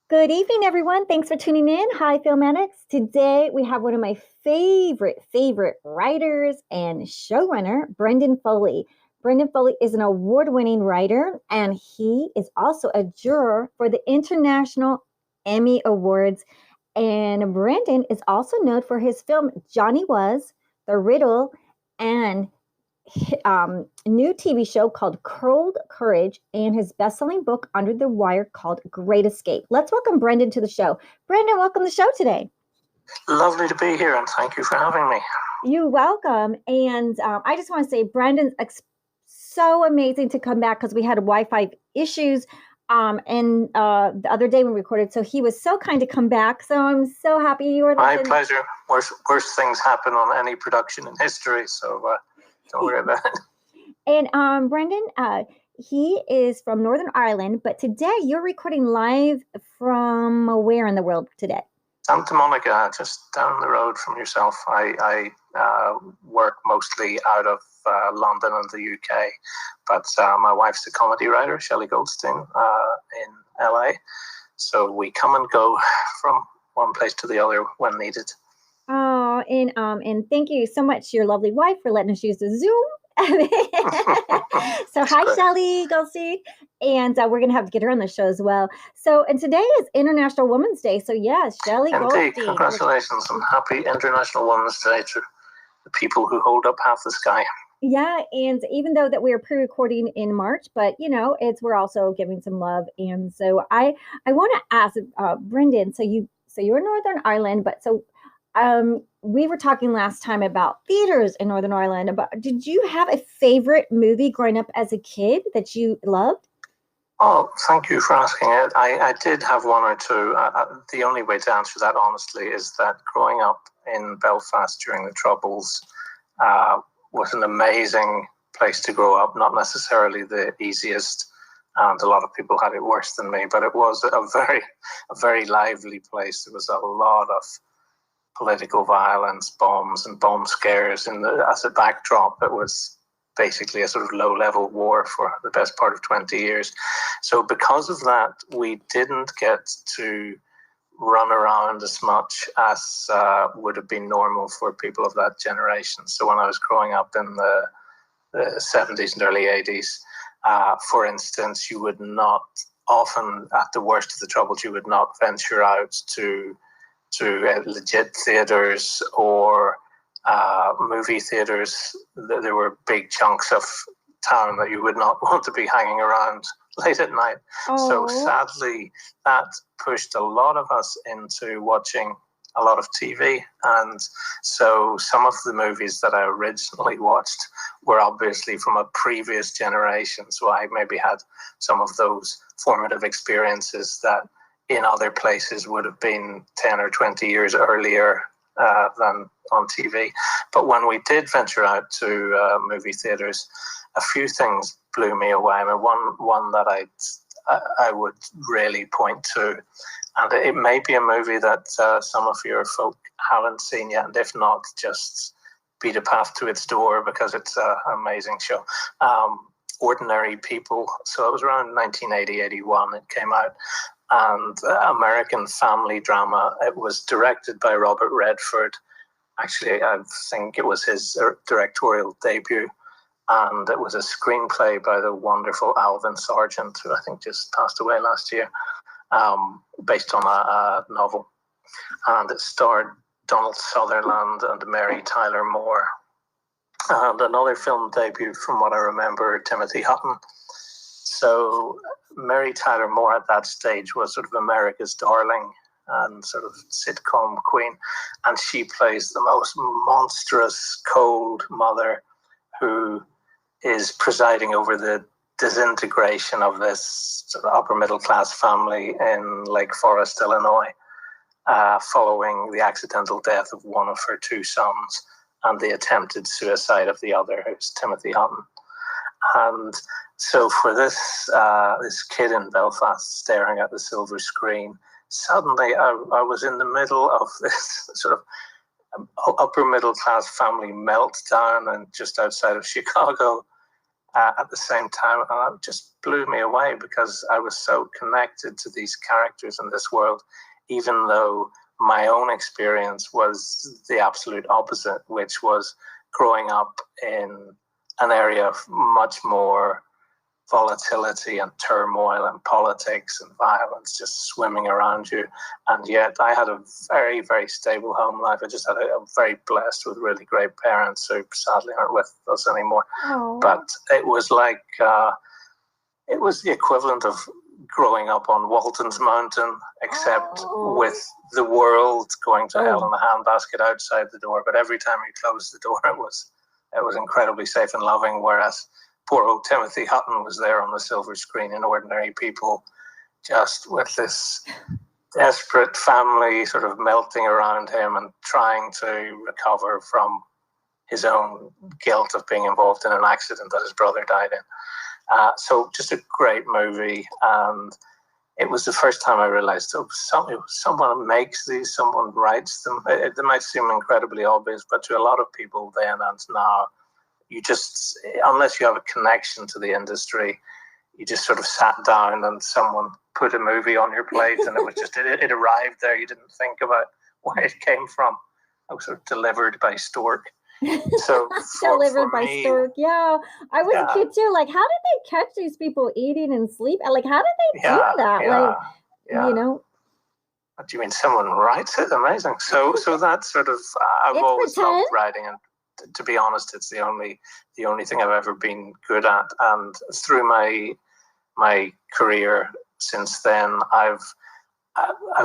Good evening, everyone. Thanks for tuning in. Hi, Film Addicts. Today we have one of my favorite writers and showrunner, Brendan Foley. Brendan Foley is an award-winning writer, and he is also a juror for the International Emmy Awards. And Brendan is also known for his film Johnny Was, The Riddle, and new TV show called Cold Courage and his best-selling book Under the Wire called Great Escape. Let's welcome Brendan to the show. Brendan, welcome to the show today. Lovely to be here, and thank you for having me. You're welcome. And I just want to say, Brendan's so amazing to come back because we had Wi-Fi issues and the other day when we recorded. So he was so kind to come back. So I'm so happy you were. My pleasure. Worst things happen on any production in history, so don't worry about it. And Brendan, he is from Northern Ireland, but today you're recording live from where in the world today? Santa Monica, just down the road from yourself. I work mostly out of London and the UK, but my wife's a comedy writer, Shelley Goldstein, in LA. So we come and go from one place to the other when needed. Oh, and thank you so much to your lovely wife for letting us use the Zoom. So hi, Shelley Goldstein, and we're gonna have to get her on the show as well. So, and today is International Women's Day. So yes, Shelley Goldstein. Congratulations and happy International Women's Day to the people who hold up half the sky. Yeah, and even though that we are pre-recording in March, but we're also giving some love. And so I want to ask Brendan. So you're in Northern Ireland, but so. We were talking last time about theaters in Northern Ireland. Did you have a favorite movie growing up as a kid that you loved? Oh, thank you for asking it. I did have one or two. The only way to answer that honestly is that growing up in Belfast during the Troubles was an amazing place to grow up. Not necessarily the easiest, and a lot of people had it worse than me, but it was a very lively place. There was a lot of political violence, bombs and bomb scares. As a backdrop, it was basically a sort of low-level war for the best part of 20 years. So because of that, we didn't get to run around as much as would have been normal for people of that generation. So when I was growing up in the 70s and early 80s, for instance, you would not often, at the worst of the Troubles, you would not venture out to legit theaters or movie theaters. There were big chunks of town that you would not want to be hanging around late at night. So sadly, that pushed a lot of us into watching a lot of TV. And so some of the movies that I originally watched were obviously from a previous generation. So I maybe had some of those formative experiences that in other places would have been 10 or 20 years earlier than on TV. But when we did venture out to movie theaters, a few things blew me away. I mean, one that I would really point to, and it may be a movie that some of your folk haven't seen yet, and if not, just beat a path to its door because it's an amazing show. Ordinary People. So it was around 1980, 81 it came out. And American family drama. It was directed by Robert Redford. Actually, I think it was his directorial debut. And it was a screenplay by the wonderful Alvin Sargent, who I think just passed away last year, based on a novel. And it starred Donald Sutherland and Mary Tyler Moore. And another film debut, from what I remember, Timothy Hutton. So Mary Tyler Moore at that stage was sort of America's darling and sort of sitcom queen. And she plays the most monstrous, cold mother who is presiding over the disintegration of this sort of upper middle class family in Lake Forest, Illinois, following the accidental death of one of her two sons and the attempted suicide of the other, who's Timothy Hutton. And so for this kid in Belfast staring at the silver screen, suddenly I was in the middle of this sort of upper middle class family meltdown and just outside of Chicago. at the same time, and it just blew me away because I was so connected to these characters in this world, even though my own experience was the absolute opposite, which was growing up in an area of much more volatility and turmoil and politics and violence just swimming around you. And yet I had a very, very stable home life. I'm very blessed with really great parents who sadly aren't with us anymore. Oh. But it was like, it was the equivalent of growing up on Walton's Mountain, except with the world going to hell in a handbasket outside the door. But every time you closed the door, it was incredibly safe and loving, whereas poor old Timothy Hutton was there on the silver screen in Ordinary People, just with this desperate family sort of melting around him and trying to recover from his own guilt of being involved in an accident that his brother died in. So just a great movie. And it was the first time I realized, someone makes these, someone writes them. They might seem incredibly obvious, but to a lot of people then and now, you just, unless you have a connection to the industry, you just sort of sat down and someone put a movie on your plate and it was just, it arrived there. You didn't think about where it came from. It was sort of delivered by Stork. So delivered by Stork. Yeah, I was a kid too. Like, how did they catch these people eating and sleep? Like, how did they do that? You know. What do you mean? Someone writes it? Amazing. So that's sort of, I've always loved writing, and to be honest, it's the only thing I've ever been good at. And through my career since then, I've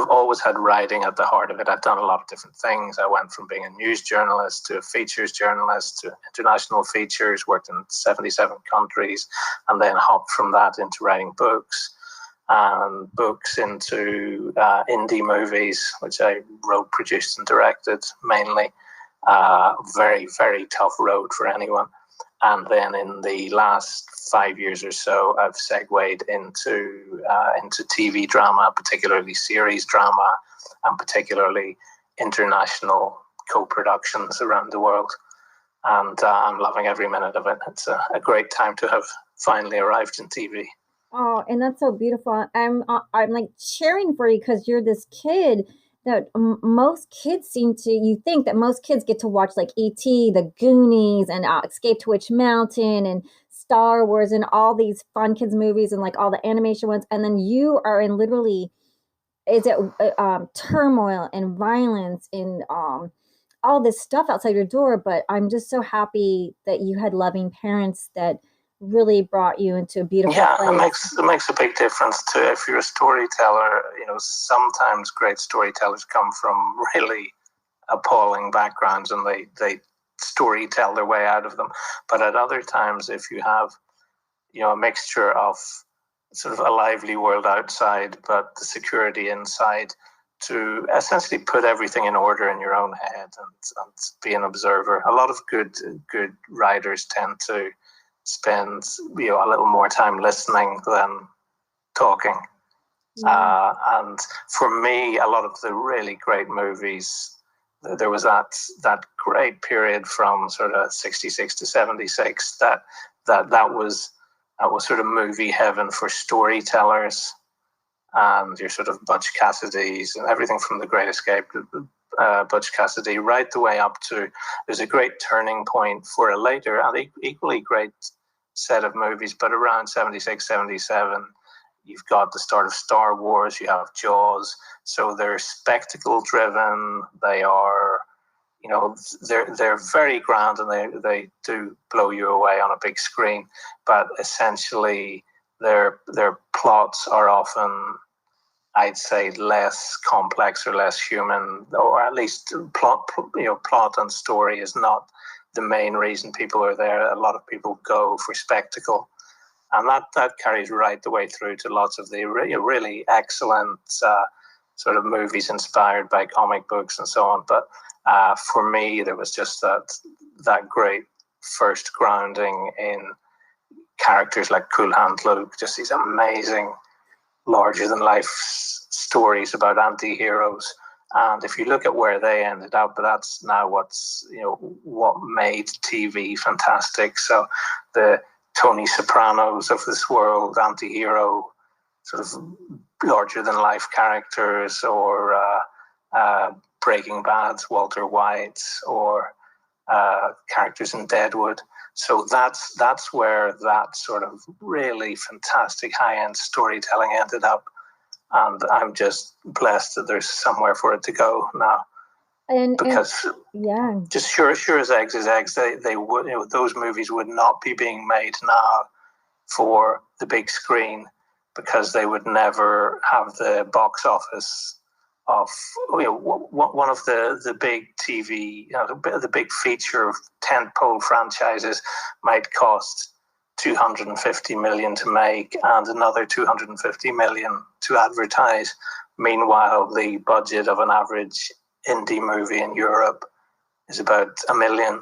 always had writing at the heart of it. I've done a lot of different things. I went from being a news journalist to a features journalist to international features, worked in 77 countries, and then hopped from that into writing books, and books into indie movies, which I wrote, produced, and directed mainly. Very, very tough road for anyone. And then in the last 5 years or so, I've segued into TV drama, particularly series drama, and particularly international co-productions around the world. And I'm loving every minute of it. It's a great time to have finally arrived in TV. Oh, and that's so beautiful. I'm like cheering for you because you're this kid that most kids you think that most kids get to watch like E.T., The Goonies, and Escape to Witch Mountain, and Star Wars, and all these fun kids movies, and like all the animation ones. And then you are in literally, turmoil and violence and all this stuff outside your door. But I'm just so happy that you had loving parents that really brought you into a beautiful place. It makes a big difference to, if you're a storyteller, sometimes great storytellers come from really appalling backgrounds and they story tell their way out of them. But at other times, if you have, a mixture of sort of a lively world outside, but the security inside, to essentially put everything in order in your own head and be an observer. A lot of good writers tend to spend a little more time listening than talking. And for me, a lot of the really great movies, there was that great period from sort of 66 to 76 that was sort of movie heaven for storytellers, and your sort of Butch Cassidy's and everything from The Great Escape to Butch Cassidy, right the way up to, there's a great turning point for a later and equally great set of movies, but around 76, 77, you've got the start of Star Wars, you have Jaws. So they're spectacle driven, they are, they're very grand, and they do blow you away on a big screen, but essentially their plots are often, I'd say, less complex or less human, or at least plot and story is not the main reason people are there. A lot of people go for spectacle, and that carries right the way through to lots of the really excellent sort of movies inspired by comic books and so on. But for me, there was just that great first grounding in characters like Cool Hand Luke, just these amazing larger than life stories about anti-heroes. And if you look at where they ended up, that's now what made TV fantastic. So the Tony Sopranos of this world, anti-hero, sort of larger-than-life characters, or Breaking Bad's Walter White, or characters in Deadwood. So that's where that sort of really fantastic high-end storytelling ended up. And I'm just blessed that there's somewhere for it to go now. Because just sure as eggs is eggs, they would, those movies would not be being made now for the big screen, because they would never have the box office of one of the big TV, the big feature tentpole franchises might cost $250 million to make and another $250 million to advertise. Meanwhile, the budget of an average indie movie in Europe is about $1 million.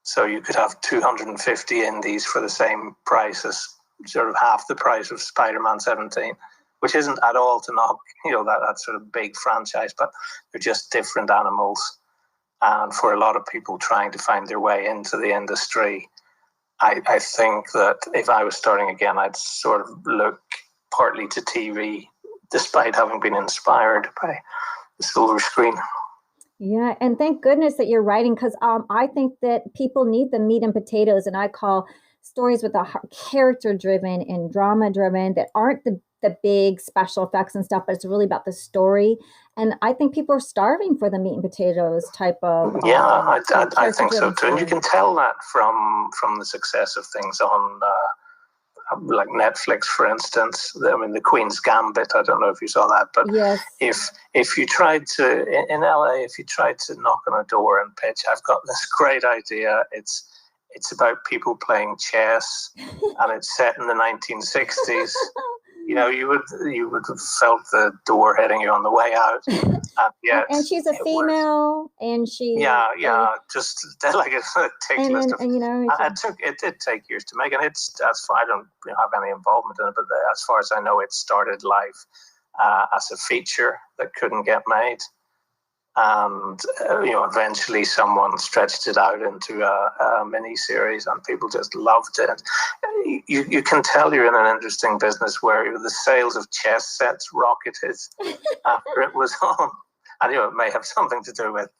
So you could have 250 indies for the same price as sort of half the price of Spider-Man 17, which isn't at all to knock, that sort of big franchise, but they're just different animals. And for a lot of people trying to find their way into the industry, I think that if I was starting again, I'd sort of look partly to TV, despite having been inspired by the silver screen. Yeah, and thank goodness that you're writing, because I think that people need the meat and potatoes, and I call stories with a character-driven and drama-driven that aren't the big special effects and stuff, but it's really about the story. And I think people are starving for the meat and potatoes type of I think so too. And you can tell that from the success of things on like Netflix, for instance. The Queen's Gambit, I don't know if you saw that, but yes. if you tried to, in LA, if you tried to knock on a door and pitch, I've got this great idea, it's about people playing chess and it's set in the 1960s. You would have felt the door hitting you on the way out. And she's a female, and she just like a tick list. It did take years to make, and that's fine. I don't have any involvement in it, but as far as I know, it started life as a feature that couldn't get made. And eventually someone stretched it out into a mini series, and people just loved it. You can tell you're in an interesting business where the sales of chess sets rocketed after it was on. And it may have something to do with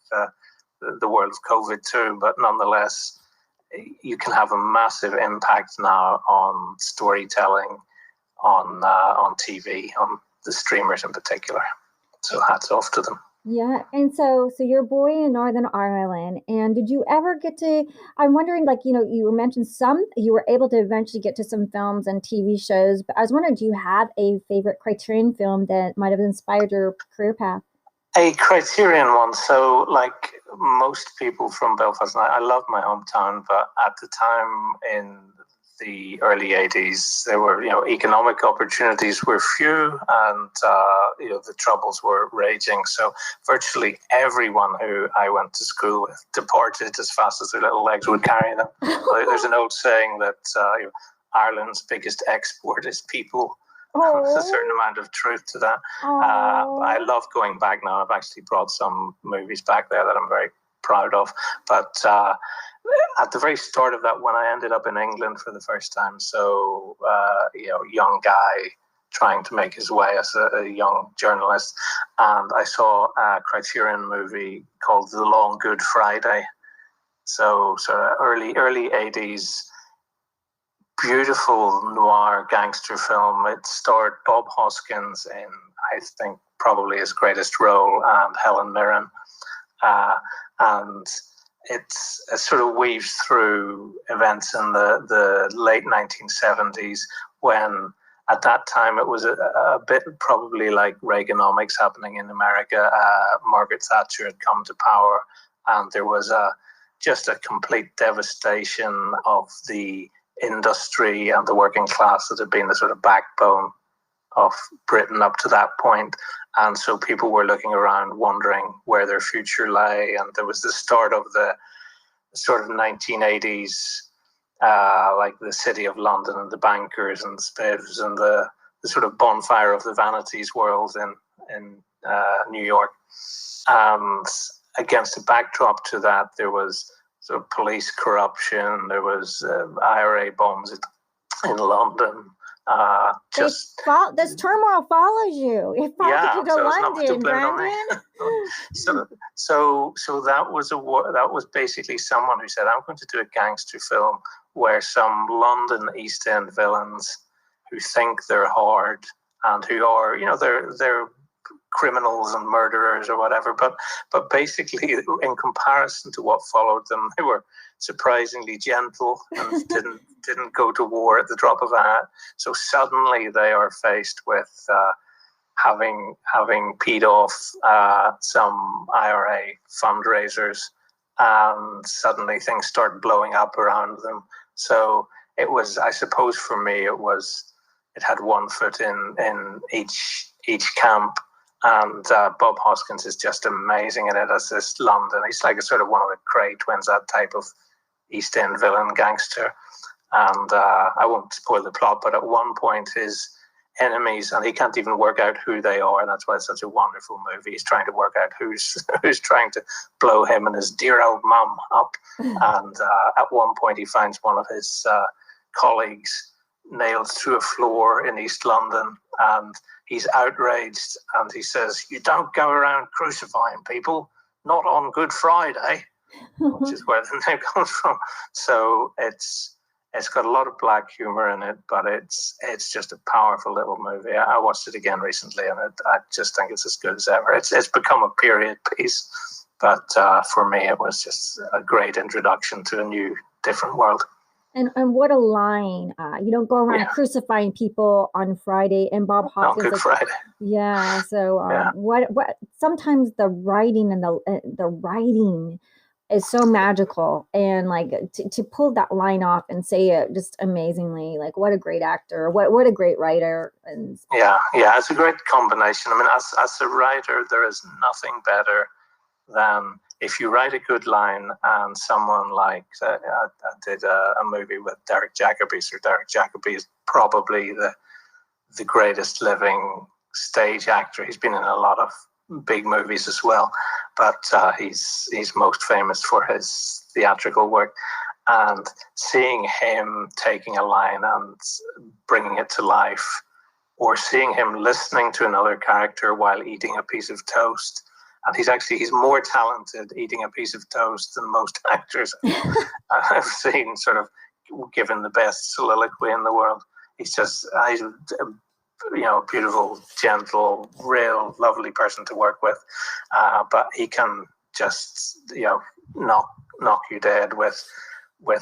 the world of COVID too, but nonetheless, you can have a massive impact now on storytelling, on TV, on the streamers in particular. So hats off to them. Yeah, and so you're a boy in Northern Ireland, and did you ever get to? I'm wondering, you mentioned you were able to eventually get to some films and TV shows, but I was wondering, do you have a favorite Criterion film that might have inspired your career path? A Criterion one. So, like most people from Belfast, and I love my hometown, but at the time in the early 80s, there were, economic opportunities were few, and the troubles were raging. So virtually everyone who I went to school with departed as fast as their little legs would carry them. There's an old saying that Ireland's biggest export is people. There's a certain amount of truth to that. I love going back now. I've actually brought some movies back there that I'm very proud of. But at the very start of that, when I ended up in England for the first time, so young guy trying to make his way as a young journalist, and I saw a Criterion movie called The Long Good Friday. So early 80s, beautiful noir gangster film. It starred Bob Hoskins in, I think, probably his greatest role, and Helen Mirren, and it sort of weaves through events in the late 1970s, when at that time it was a bit probably like Reaganomics happening in America. Margaret Thatcher had come to power, and there was just a complete devastation of the industry and the working class that had been the sort of backbone of Britain up to that point. And so people were looking around wondering where their future lay. And there was the start of the sort of 1980s, like the City of London and the bankers and the spivs and the sort of bonfire of the vanities world in New York. And against the backdrop to that, there was sort of police corruption. There was IRA bombs in London. This turmoil follows you. It follows you to London, Brandon. So that was basically someone who said, "I'm going to do a gangster film where some London East End villains who think they're hard and who are, they're criminals and murderers or whatever, but basically in comparison to what followed them, they were surprisingly gentle and didn't go to war at the drop of a hat. So suddenly they are faced with having peed off some IRA fundraisers, and suddenly things start blowing up around them. So it was, I suppose for me, it had one foot in each camp. And Bob Hoskins is just amazing in it as this London. He's like a sort of one of the Cray twins, that type of East End villain gangster. And I won't spoil the plot, but at one point his enemies, and he can't even work out who they are. And that's why it's such a wonderful movie. He's trying to work out who's trying to blow him and his dear old mum up. And at one point he finds one of his colleagues nailed through a floor in East London, and he's outraged, and he says, "You don't go around crucifying people, not on Good Friday," which is where the name comes from. So it's got a lot of black humor in it, but it's just a powerful little movie. I watched it again recently, and I just think it's as good as ever. It's become a period piece, but for me, it was just a great introduction to a new, different world. And what a line! You don't go around crucifying people on Friday. And Bob Hoskins, Good Friday. Yeah. So what? Sometimes the writing and the writing is so magical, and like to pull that line off and say it just amazingly. Like, what a great actor! What a great writer! And it's a great combination. I mean, as a writer, there is nothing better than if you write a good line and someone like, I did a movie with Derek Jacobi. So Derek Jacobi is probably the greatest living stage actor. He's been in a lot of big movies as well, but he's most famous for his theatrical work. And seeing him taking a line and bringing it to life, or seeing him listening to another character while eating a piece of toast. And he's more talented eating a piece of toast than most actors I've seen, sort of given the best soliloquy in the world. He's a beautiful, gentle, real lovely person to work with. But he can just, knock you dead with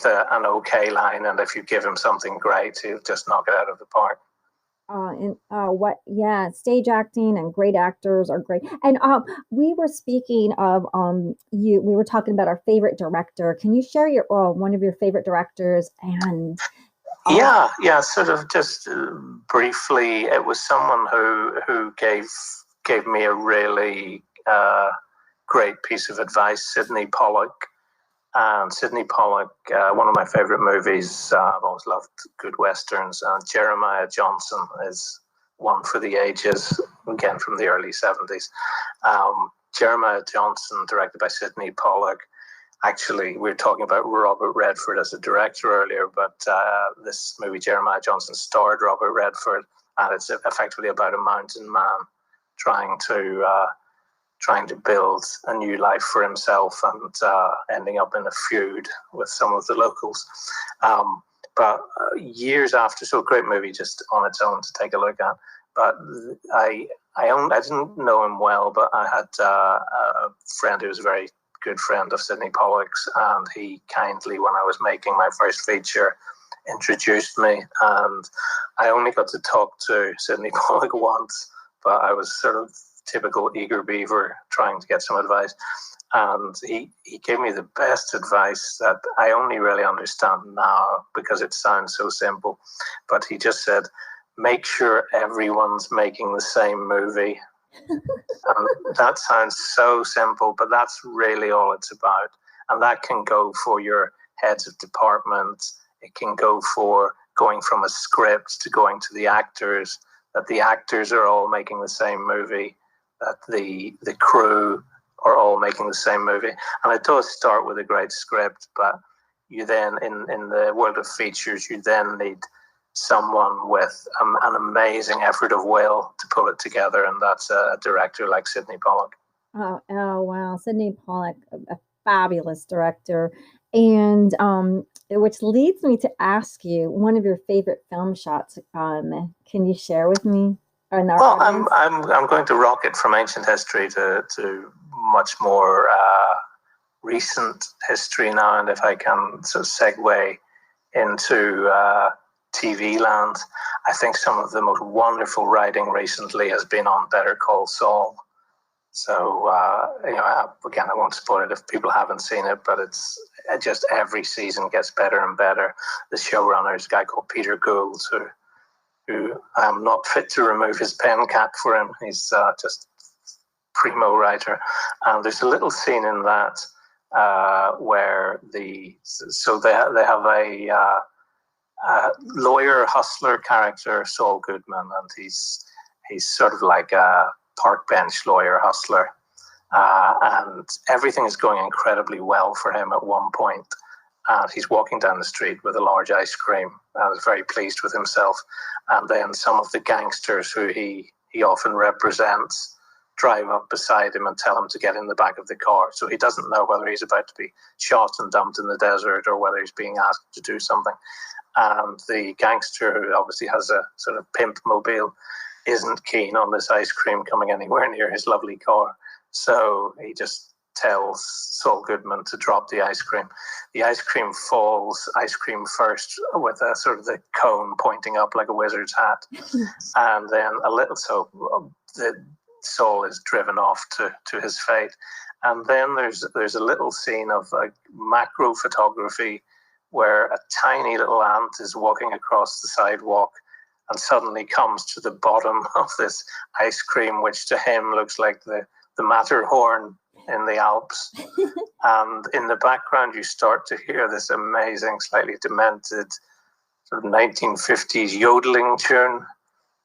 an okay line. And if you give him something great, he'll just knock it out of the park. Stage acting and great actors are great. And we were speaking of we were talking about our favorite director. Can you share one of your favorite directors? And sort of just briefly, it was someone who gave me a really great piece of advice, Sidney Pollack. And Sidney Pollack, one of my favorite movies, I've always loved good westerns. Jeremiah Johnson is one for the ages, again from the early 70s. Jeremiah Johnson, directed by Sidney Pollack. Actually, we were talking about Robert Redford as a director earlier, but this movie, Jeremiah Johnson, starred Robert Redford, and it's effectively about a mountain man trying to build a new life for himself and ending up in a feud with some of the locals. But years after, so a great movie just on its own to take a look at. But I didn't know him well, but I had a friend who was a very good friend of Sidney Pollack's, and he kindly, when I was making my first feature, introduced me. And I only got to talk to Sidney Pollack once, but I was sort of typical eager beaver trying to get some advice, and he gave me the best advice that I only really understand now because it sounds so simple, but he just said, make sure everyone's making the same movie. And that sounds so simple, but that's really all it's about. And that can go for your heads of departments, it can go for going from a script to going to the actors, that the actors are all making the same movie, that the crew are all making the same movie. And it does start with a great script, but you then, in the world of features, you then need someone with an amazing effort of will to pull it together, and that's a director like Sidney Pollack. Oh, wow. Sidney Pollack, a fabulous director. And which leads me to ask you one of your favorite film shots. Can you share with me? Well, I'm going to rocket from ancient history to much more recent history now, and if I can sort of segue into TV land, I think some of the most wonderful writing recently has been on Better Call Saul. So, again, I won't spoil it if people haven't seen it, but it's just every season gets better and better. The showrunner is a guy called Peter Gould, who I'm not fit to remove his pen cap for him. He's just primo writer. And there's a little scene in that where they have a lawyer hustler character, Saul Goodman, and he's sort of like a park bench lawyer hustler, and everything is going incredibly well for him at one point. And he's walking down the street with a large ice cream and is very pleased with himself. And then some of the gangsters who he often represents drive up beside him and tell him to get in the back of the car. So he doesn't know whether he's about to be shot and dumped in the desert or whether he's being asked to do something. And the gangster, who obviously has a sort of pimp mobile, isn't keen on this ice cream coming anywhere near his lovely car. So he just tells Saul Goodman to drop the ice cream. The ice cream falls, ice cream first, with a sort of the cone pointing up like a wizard's hat. And then Saul is driven off to his fate. And then there's a little scene of macro photography where a tiny little ant is walking across the sidewalk and suddenly comes to the bottom of this ice cream, which to him looks like the Matterhorn in the Alps. And in the background, you start to hear this amazing, slightly demented sort of 1950s yodeling tune.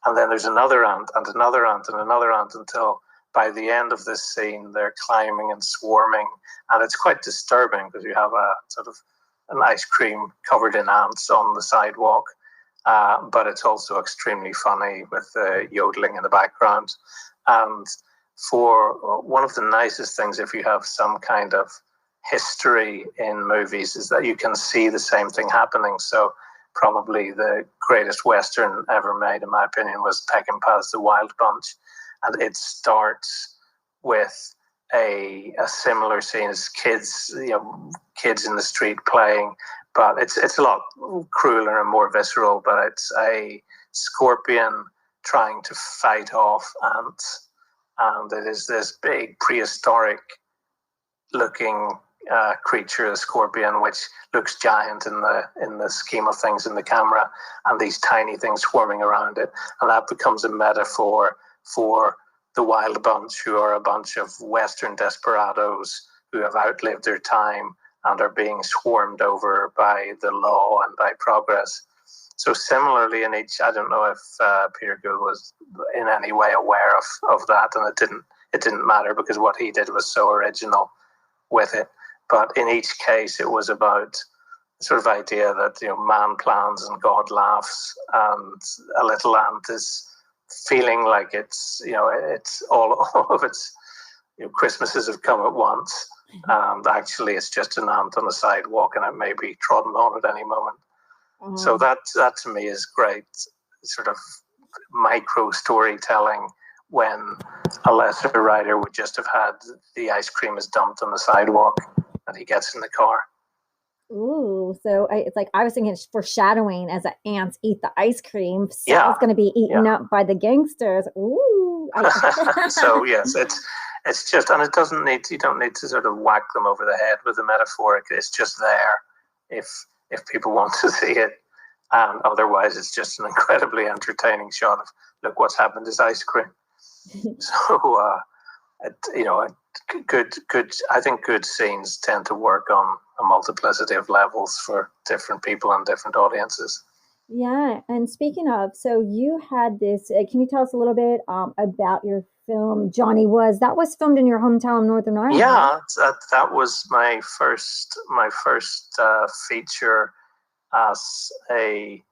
And then there's another ant and another ant and another ant until by the end of this scene, they're climbing and swarming. And it's quite disturbing because you have a sort of an ice cream covered in ants on the sidewalk. But it's also extremely funny with the yodeling in the background. And for one of the nicest things, if you have some kind of history in movies, is that you can see the same thing happening. So probably the greatest Western ever made, in my opinion, was Peckinpah's The Wild Bunch. And it starts with a similar scene as kids in the street playing, but it's a lot crueler and more visceral. But it's a scorpion trying to fight off ants, and it is this big prehistoric looking creature, a scorpion, which looks giant in the scheme of things in the camera, and these tiny things swarming around it, and that becomes a metaphor for the Wild Bunch, who are a bunch of Western desperados who have outlived their time and are being swarmed over by the law and by progress. So similarly in each, I don't know if Peter Gould was in any way aware of that, and it didn't matter because what he did was so original with it. But in each case, it was about the sort of idea that man plans and God laughs, and a little ant is feeling like it's all of its Christmases have come at once, and actually it's just an ant on the sidewalk, and it may be trodden on at any moment. So that to me is great sort of micro storytelling, when a lesser writer would just have had the ice cream is dumped on the sidewalk and he gets in the car. Ooh, so it's like I was thinking it's foreshadowing as the ants eat the ice cream. Sal's going to be eaten up by the gangsters. Ooh. So yes, it's just, and you don't need to sort of whack them over the head with the metaphoric. It's just there if people want to see it. And otherwise, it's just an incredibly entertaining shot of look what's happened is ice cream. So good. I think good scenes tend to work on a multiplicity of levels for different people and different audiences. Yeah, and speaking of, so you had this. Can you tell us a little bit about your film, Johnny Was? That was filmed in your hometown of Northern Ireland, right? Yeah, that was my first feature as a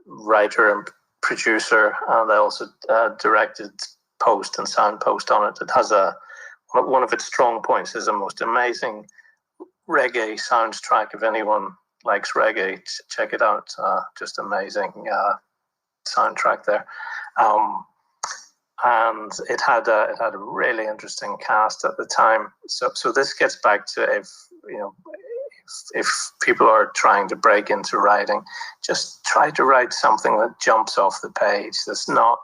writer and producer, and I also directed post and sound post on it. It has one of its strong points is a most amazing reggae soundtrack. If anyone likes reggae, check it out. Just amazing soundtrack there. Um, and it had a really interesting cast at the time. So this gets back to if people are trying to break into writing, just try to write something that jumps off the page. That's not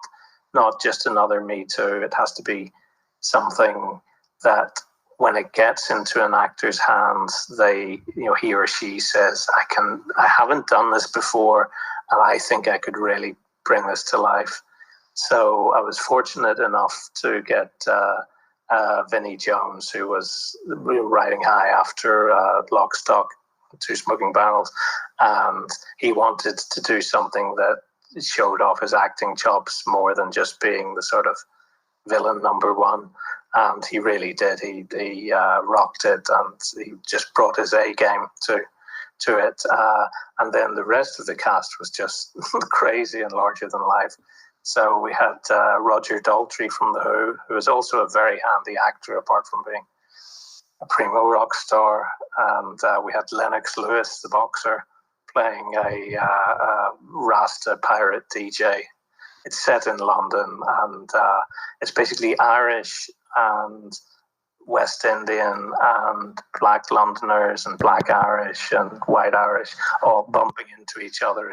just another Me Too. It has to be something that when it gets into an actor's hands, he or she says, I haven't done this before, and I think I could really bring this to life. So I was fortunate enough to get Vinnie Jones, who was riding high after Lock, Stock, Two Smoking Barrels, and he wanted to do something that showed off his acting chops more than just being the sort of villain number one. And he really did. He rocked it, and he just brought his A game to it. And then the rest of the cast was just crazy and larger than life. So we had Roger Daltrey from The Who, who is also a very handy actor, apart from being a primo rock star. And we had Lennox Lewis, the boxer, playing a Rasta pirate DJ. It's set in London, and it's basically Irish and West Indian and Black Londoners and Black Irish and White Irish all bumping into each other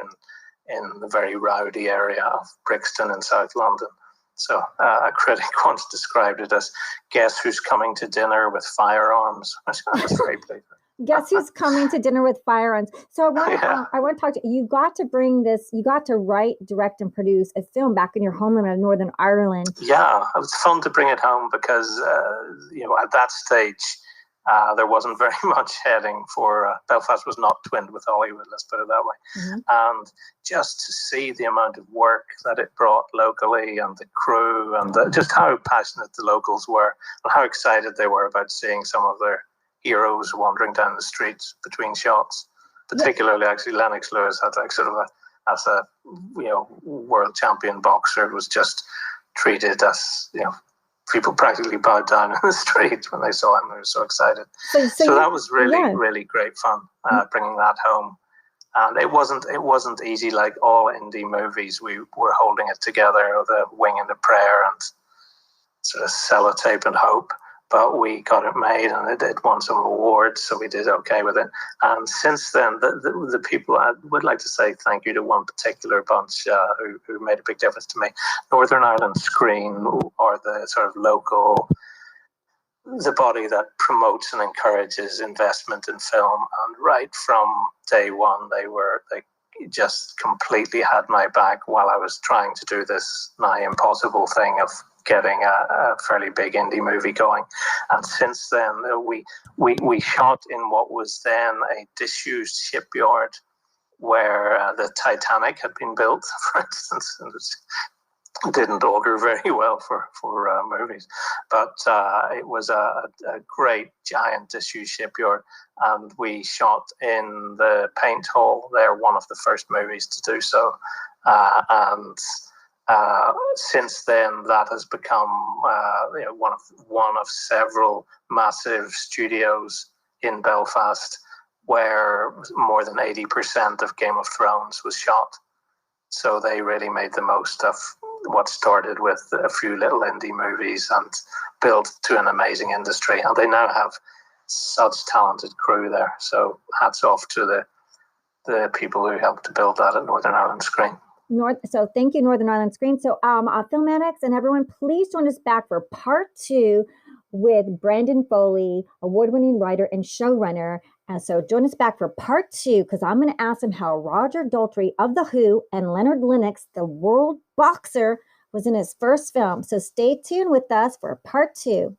in the very rowdy area of Brixton in South London. So a critic once described it as "Guess who's coming to dinner with firearms," which I was very pleased with. Guess who's coming to dinner with firearms? So I want to talk to you. You got to bring this. You got to write, direct, and produce a film back in your homeland of Northern Ireland. Yeah, it was fun to bring it home because at that stage there wasn't very much heading for Belfast was not twinned with Hollywood. Let's put it that way. Mm-hmm. And just to see the amount of work that it brought locally, and the crew, and just how passionate the locals were, and how excited they were about seeing some of their heroes wandering down the streets between shots. Particularly, actually, Lennox Lewis had like sort of as a world champion boxer, was just treated as people practically bowed down in the street when they saw him. They were so excited. So that was really great fun bringing that home. And it wasn't easy like all indie movies. We were holding it together with a wing and a prayer and sort of sellotape and hope. But we got it made, and it won some awards, so we did okay with it. And since then, the people, I would like to say thank you to one particular bunch who made a big difference to me. Northern Ireland Screen, or the sort of local, the body that promotes and encourages investment in film. And right from day one, they just completely had my back while I was trying to do this nigh impossible thing of getting a fairly big indie movie going. And since then, we shot in what was then a disused shipyard where the Titanic had been built, for instance. It didn't augur very well for movies, but it was a great giant disused shipyard, and we shot in the paint hall there, one of the first movies to do so, and since then that has become one of several massive studios in Belfast where more than 80% of Game of Thrones was shot. So they really made the most of what started with a few little indie movies and built to an amazing industry. And they now have such talented crew there. So hats off to the people who helped to build that at Northern Ireland Screen. So thank you, Northern Ireland Screen. So Film Addicts and everyone, please join us back for part 2 with Brendan Foley, award-winning writer and showrunner. And so join us back for part 2, because I'm going to ask him how Roger Daltrey of The Who and Leonard Lennox, the world boxer, was in his first film. So stay tuned with us for part 2.